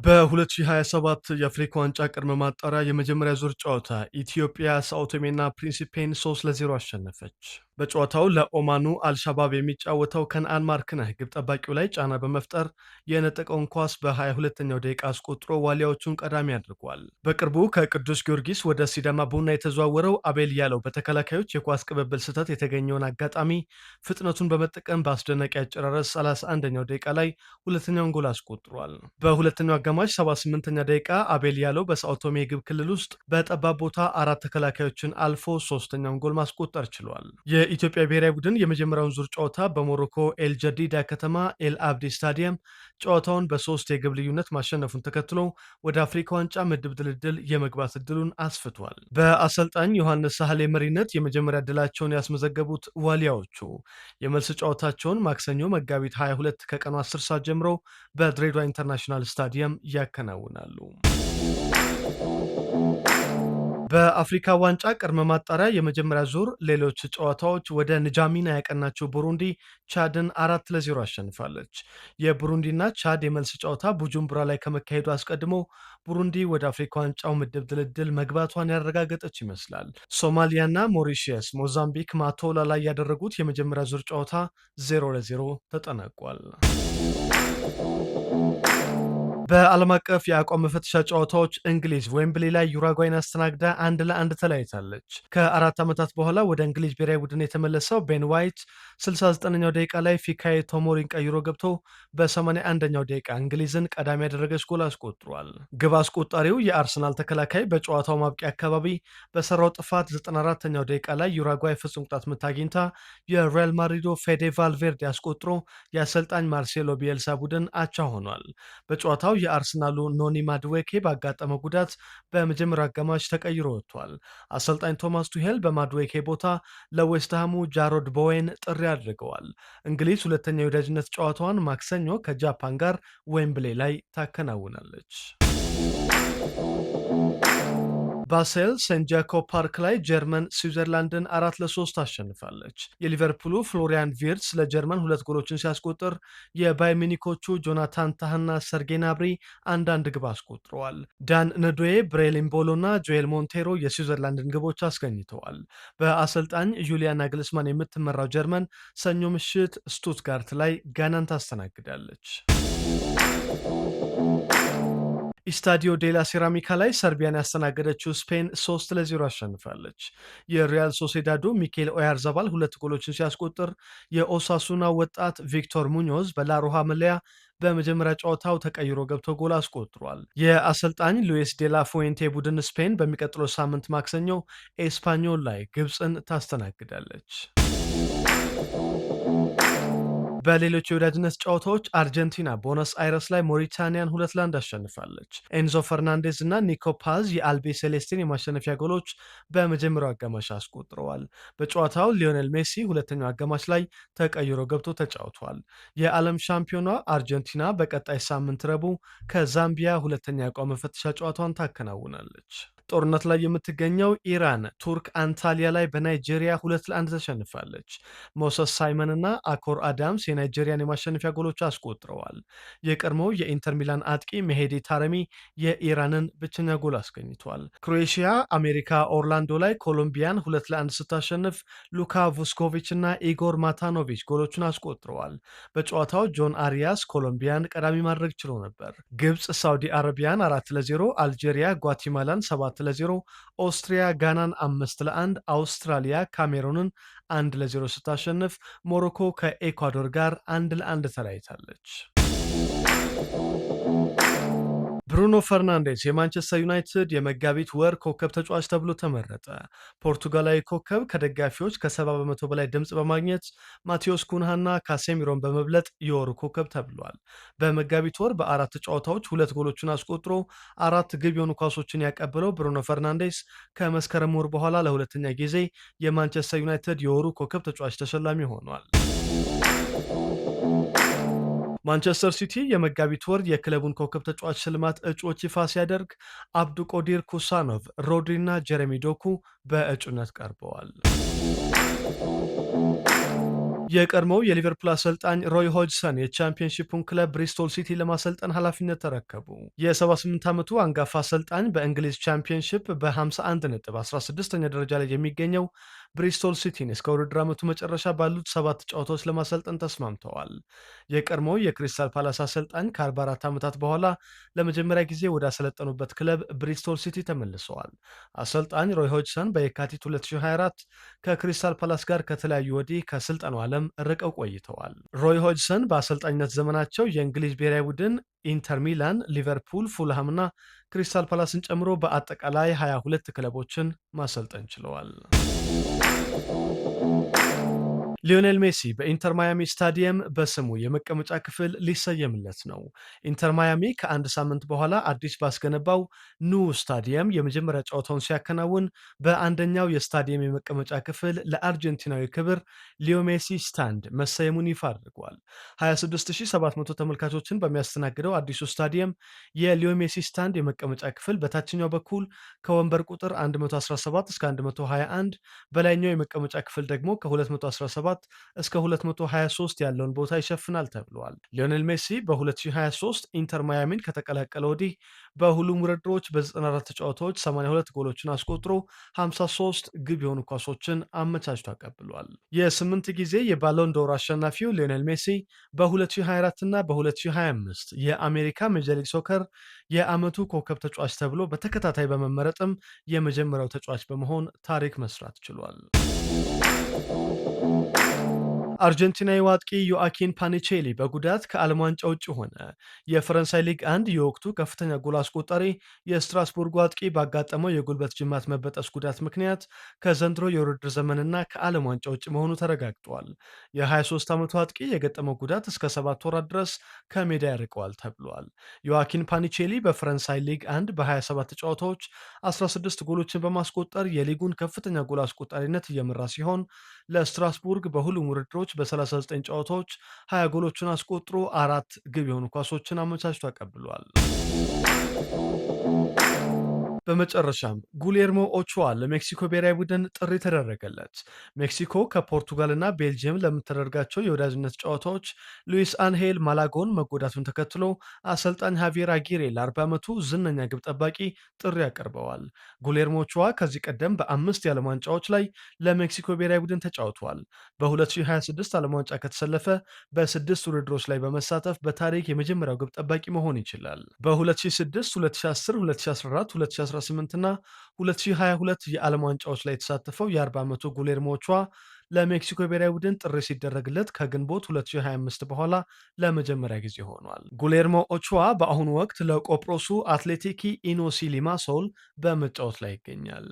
በ2027 የአፍሪካ ዋንጫ ቅድመ ማጣሪያ የመጀመሪያ ዙር ጨዋታ ኢትዮጵያ ሳኦ ቶሜና ፕሪንሲፔን 3-0 አሸነፈች። በጨዋታው ለኦማኑ አልሻባብ የሚጫወተው ከነአን ማርክነህ ግብ ጠባቂው ላይ ጫና በመፍጠር የነጠቀውን ኳስ በ22ኛው ደቂቃ አስቆጥሮ ዋሊያዎቹን ቀዳሚ አድርጓል። በቅርቡ ከቅዱስ ጊዮርጊስ ወደ ሲዳማ ቡና የተዘዋወረው አቤል ያለው በተከላካዮች የኳስ ቅብብል ስህተት የተገኘውን አጋጣሚ ፍጥነቱን በመጠቀም በአስደናቂ አጨራረስ 31ኛው ደቂቃ ላይ ሁለተኛውን ጎል አስቆጥሯል። በሁለተኛው አጋማሽ 78ኛ ደቂቃ አቤል ያለው በሳኦ ቶሜ የግብ ክልል ውስጥ በጠባብ ቦታ አራት ተከላካዮችን አልፎ ሶስተኛውን ጎል ማስቆጠር ችሏል። የኢትዮጵያ ብሔራዊ ቡድን የመጀመሪያውን ዙር ጨዋታ በሞሮኮ ኤልጀዲዳ ከተማ ኤል አብዲ ስታዲየም ጨዋታውን በሶስት የግብ ልዩነት ማሸነፉን ተከትሎ ወደ አፍሪካ ዋንጫ ምድብ ድልድል የመግባት እድሉን አስፍቷል። በአሰልጣኝ ዮሐንስ ሳህሌ መሪነት የመጀመሪያ ድላቸውን ያስመዘገቡት ዋሊያዎቹ የመልስ ጨዋታቸውን ማክሰኞ መጋቢት 22 ከቀኑ 10 ሰዓት ጀምሮ በድሬዳዋ ኢንተርናሽናል ስታዲየም ያከናውናሉ። በአፍሪካ ዋንጫ ቅድመ ማጣሪያ የመጀመሪያ ዙር ሌሎች ጨዋታዎች ወደ ንጃሚና ያቀናቸው ቡሩንዲ ቻድን 4-0 አሸንፋለች። የቡሩንዲና ቻድ የመልስ ጨዋታ ቡጁምቡራ ላይ ከመካሄዱ አስቀድሞ ቡሩንዲ ወደ አፍሪካ ዋንጫው ምድብ ድልድል መግባቷን ያረጋገጠች ይመስላል። ሶማሊያና ሞሪሺየስ ሞዛምቢክ ማቶላ ላይ ያደረጉት የመጀመሪያ ዙር ጨዋታ 0-0 ተጠናቋል። በዓለም አቀፍ የአቋም መፈተሻ ጨዋታዎች እንግሊዝ ዌምብሊ ላይ ዩራጓይን አስተናግዳ 1-1 ተለያይታለች። ከ4 ዓመታት በኋላ ወደ እንግሊዝ ብሔራዊ ቡድን የተመለሰው ቤን ዋይት 69ኛው ደቂቃ ላይ ፊካዬ ቶሞሪን ቀይሮ ገብቶ በ81ኛው ደቂቃ እንግሊዝን ቀዳሚ ያደረገች ጎል አስቆጥሯል። ግብ አስቆጣሪው የአርሰናል ተከላካይ በጨዋታው ማብቂያ አካባቢ በሰራው ጥፋት 94ኛው ደቂቃ ላይ ዩራጓይ ፍጹም ቅጣት ምት አግኝታ የሪያል ማድሪዶ ፌዴ ቫልቬርዴ አስቆጥሮ የአሰልጣኝ ማርሴሎ ቢኤልሳ ቡድን አቻ ሆኗል። በጨዋታው የአርሰናሉ ኖኒ ማድዌኬ ባጋጠመው ጉዳት በመጀመሪያው አጋማሽ ተቀይሮ ወጥቷል። አሰልጣኝ ቶማስ ቱሄል በማድዌኬ ቦታ ለዌስትሃሙ ጃሮድ ቦዌን ጥሪ አድርገዋል። እንግሊዝ ሁለተኛው የወዳጅነት ጨዋታዋን ማክሰኞ ከጃፓን ጋር ዌምብሌ ላይ ታከናውናለች። ባሴል ሴንት ጃኮብ ፓርክ ላይ ጀርመን ስዊዘርላንድን 4-3 አሸንፋለች። የሊቨርፑሉ ፍሎሪያን ቪርትስ ለጀርመን 2 ጎሎችን ሲያስቆጥር የባየር ሚኒኮቹ ጆናታን ታህና ሰርጌ ናብሪ አንዳንድ ግብ አስቆጥረዋል። ዳን ነዶዬ፣ ብሬሊምቦሎ እና ጆኤል ሞንቴሮ የስዊዘርላንድን ግቦች አስገኝተዋል። በአሰልጣኝ ዩሊያን ናግልስማን የምትመራው ጀርመን ሰኞ ምሽት ስቱትጋርት ላይ ጋናን ታስተናግዳለች። ኢስታዲዮ ዴላ ሴራሚካ ላይ ሰርቢያን ያስተናገደችው ስፔን 3-0 አሸንፋለች። የሪያል ሶሴዳዱ ሚኬል ኦያርዛባል 2 ጎሎችን ሲያስቆጥር የኦሳሱና ወጣት ቪክቶር ሙኞዝ በላሮሃ መለያ በመጀመሪያ ጨዋታው ተቀይሮ ገብቶ ጎል አስቆጥሯል። የአሰልጣኝ ሉዊስ ዴላ ፉዌንቴ ቡድን ስፔን በሚቀጥለው ሳምንት ማክሰኞ ኤስፓኞል ላይ ግብፅን ታስተናግዳለች። በሌሎች የወዳጅነት ጨዋታዎች አርጀንቲና ቦነስ አይረስ ላይ ሞሪታኒያን 2-1 አሸንፋለች። ኤንዞ ፈርናንዴዝ እና ኒኮ ፓዝ የአልቤ ሴሌስቲን የማሸነፊያ ጎሎች በመጀመሪያው አጋማሽ አስቆጥረዋል። በጨዋታው ሊዮኔል ሜሲ ሁለተኛው አጋማሽ ላይ ተቀይሮ ገብቶ ተጫውቷል። የዓለም ሻምፒዮኗ አርጀንቲና በቀጣይ ሳምንት ረቡዕ ከዛምቢያ ሁለተኛ የአቋም መፈተሻ ጨዋታዋን ታከናውናለች። ጦርነት ላይ የምትገኘው ኢራን ቱርክ አንታሊያ ላይ በናይጄሪያ 2-1 ተሸንፋለች። ሞሰስ ሳይመን እና አኮር አዳምስ የናይጄሪያን የማሸነፊያ ጎሎች አስቆጥረዋል። የቀድሞው የኢንተር ሚላን አጥቂ መሄዲ ታረሚ የኢራንን ብቸኛ ጎል አስገኝቷል። ክሮኤሽያ አሜሪካ ኦርላንዶ ላይ ኮሎምቢያን 2-1 ስታሸንፍ ሉካ ቩስኮቪች እና ኢጎር ማታኖቪች ጎሎቹን አስቆጥረዋል። በጨዋታው ጆን አሪያስ ኮሎምቢያን ቀዳሚ ማድረግ ችሎ ነበር። ግብፅ ሳውዲ አረቢያን 4-0፣ አልጄሪያ ጓቲማላን 7-0፣ ኦስትሪያ ጋናን 5-1፣ አውስትራሊያ ካሜሩንን 1-0 ስታሸንፍ ሞሮኮ ከኤኳዶር ጋር 1-1 ተለያይታለች። ብሩኖ ፈርናንዴስ የማንቸስተር ዩናይትድ የመጋቢት ወር ኮከብ ተጫዋች ተብሎ ተመረጠ። ፖርቱጋላዊ ኮከብ ከደጋፊዎች ከ70 በመቶ በላይ ድምፅ በማግኘት ማቴዎስ ኩንሃና ካሴሚሮን በመብለጥ የወሩ ኮከብ ተብሏል። በመጋቢት ወር በ4 ጨዋታዎች 2 ጎሎችን አስቆጥሮ 4 ግብ የሆኑ ኳሶችን ያቀበለው ብሩኖ ፈርናንዴስ ከመስከረም ወር በኋላ ለሁለተኛ ጊዜ የማንቸስተር ዩናይትድ የወሩ ኮከብ ተጫዋች ተሸላሚ ሆኗል። ማንቸስተር ሲቲ የመጋቢት ወር የክለቡን ኮከብ ተጫዋች ሽልማት እጩዎች ይፋ ሲያደርግ አብዱቆዲር ኩሳኖቭ፣ ሮድሪ እና ጀረሚ ዶኩ በእጩነት ቀርበዋል። የቀድሞው የሊቨርፑል አሰልጣኝ ሮይ ሆጅሰን የቻምፒየንሺፑን ክለብ ብሪስቶል ሲቲ ለማሰልጠን ኃላፊነት ተረከቡ። የ78 ዓመቱ አንጋፋ አሰልጣኝ በእንግሊዝ ቻምፒየንሺፕ በ51 ነጥብ 16ኛ ደረጃ ላይ የሚገኘው ብሪስቶል ሲቲን እስከ ውድድር ዓመቱ መጨረሻ ባሉት 7 ጨዋታዎች ለማሰልጠን ተስማምተዋል። የቀድሞው የክሪስታል ፓላስ አሰልጣኝ ከ44 ዓመታት በኋላ ለመጀመሪያ ጊዜ ወደ አሰለጠኑበት ክለብ ብሪስቶል ሲቲ ተመልሰዋል። አሰልጣኝ ሮይ ሆጅሰን በየካቲት 2024 ከክሪስታል ፓላስ ጋር ከተለያዩ ወዲህ ከስልጠናው ዓለም ርቀው ቆይተዋል። ሮይ ሆጅሰን በአሰልጣኝነት ዘመናቸው የእንግሊዝ ብሔራዊ ቡድን፣ ኢንተር ሚላን፣ ሊቨርፑል፣ ፉልሃም እና ክሪስታል ፓላስን ጨምሮ በአጠቃላይ 22 ክለቦችን ማሰልጠን ችለዋል። ሊዮኔል ሜሲ በኢንተር ማያሚ ስታዲየም በስሙ የመቀመጫ ክፍል ሊሰየምለት ነው። ኢንተር ማያሚ ከአንድ ሳምንት በኋላ አዲስ ባስገነባው ኑ ስታዲየም የመጀመሪያ ጨዋታውን ሲያከናውን በአንደኛው የስታዲየም የመቀመጫ ክፍል ለአርጀንቲናዊ ክብር ሊዮ ሜሲ ስታንድ መሰየሙን ይፋ አድርጓል። 26700 ተመልካቾችን በሚያስተናግደው አዲሱ ስታዲየም የሊዮ ሜሲ ስታንድ የመቀመጫ ክፍል በታችኛው በኩል ከወንበር ቁጥር 117 እስከ 121፣ በላይኛው የመቀመጫ ክፍል ደግሞ ከ217 እስከ 223 ያለውን ቦታ ይሸፍናል ተብሏል። ሊዮኔል ሜሲ በ2023 ኢንተር ማያሚን ከተቀላቀለ ወዲህ በሁሉም ውድድሮች በ94 ጨዋታዎች 82 ጎሎችን አስቆጥሮ 53 ግብ የሆኑ ኳሶችን አመቻችቶ አቀብሏል። የ8 ጊዜ የባሎን ዶር አሸናፊው ሊዮኔል ሜሲ በ2024 እና በ2025 የአሜሪካ ሜጀር ሊግ ሶከር የዓመቱ ኮከብ ተጫዋች ተብሎ በተከታታይ በመመረጥም የመጀመሪያው ተጫዋች በመሆን ታሪክ መስራት ችሏል። አርጀንቲናዊ አጥቂ ዮአኪን ፓኒቼሊ በጉዳት ከዓለም ዋንጫ ውጭ ሆነ። የፈረንሳይ ሊግ 1 የወቅቱ ከፍተኛ ጎል አስቆጣሪ የስትራስቡርጉ አጥቂ ባጋጠመው የጉልበት ጅማት መበጠስ ጉዳት ምክንያት ከዘንድሮ የውድድር ዘመንና ከዓለም ዋንጫ ውጭ መሆኑ ተረጋግጧል። የ23 ዓመቱ አጥቂ የገጠመው ጉዳት እስከ 7 ወራት ድረስ ከሜዳ ያርቀዋል ተብሏል። ዮአኪን ፓኒቼሊ በፈረንሳይ ሊግ 1 በ27 ጨዋታዎች 16 ጎሎችን በማስቆጠር የሊጉን ከፍተኛ ጎል አስቆጣሪነት እየመራ ሲሆን ለስትራስቡርግ በሁሉም ውድድሮች በ39 ጨዋታዎች 20 ጎሎችን አስቆጥሮ 4 ግብ የሆኑ ኳሶችን አመቻችቶ አቀብሏል። በመጨረሻም ጉሌርሞ ኦቾዋ ለሜክሲኮ ብሔራዊ ቡድን ጥሪ ተደረገለት። ሜክሲኮ ከፖርቱጋልና ቤልጅየም ለምታደርጋቸው የወዳጅነት ጨዋታዎች ሉዊስ አንሄል ማላጎን መጎዳቱን ተከትሎ አሰልጣኝ ሃቪየር አጊሬ ለ40 ዓመቱ ዝነኛ ግብ ጠባቂ ጥሪ አቀርበዋል። ጉሌርሞ ኦቾዋ ከዚህ ቀደም በ5 የዓለም ዋንጫዎች ላይ ለሜክሲኮ ብሔራዊ ቡድን ተጫውቷል። በ2026 ዓለም ዋንጫ ከተሰለፈ በ6 ውድድሮች ላይ በመሳተፍ በታሪክ የመጀመሪያው ግብ ጠባቂ መሆን ይችላል። በ2006፣ 2010፣ 2014፣ 2018 እና 2022 የዓለም ዋንጫዎች ላይ የተሳተፈው የ40 ዓመቱ ጉሌርሞ ኦቾዋ ለሜክሲኮ ብሔራዊ ቡድን ጥሪ ሲደረግለት ከግንቦት 2025 በኋላ ለመጀመሪያ ጊዜ ሆኗል። ጉሌርሞ ኦቾዋ በአሁኑ ወቅት ለቆጵሮሱ አትሌቲኪ ኢኖሲ ሊማሶል በመጫወት ላይ ይገኛል።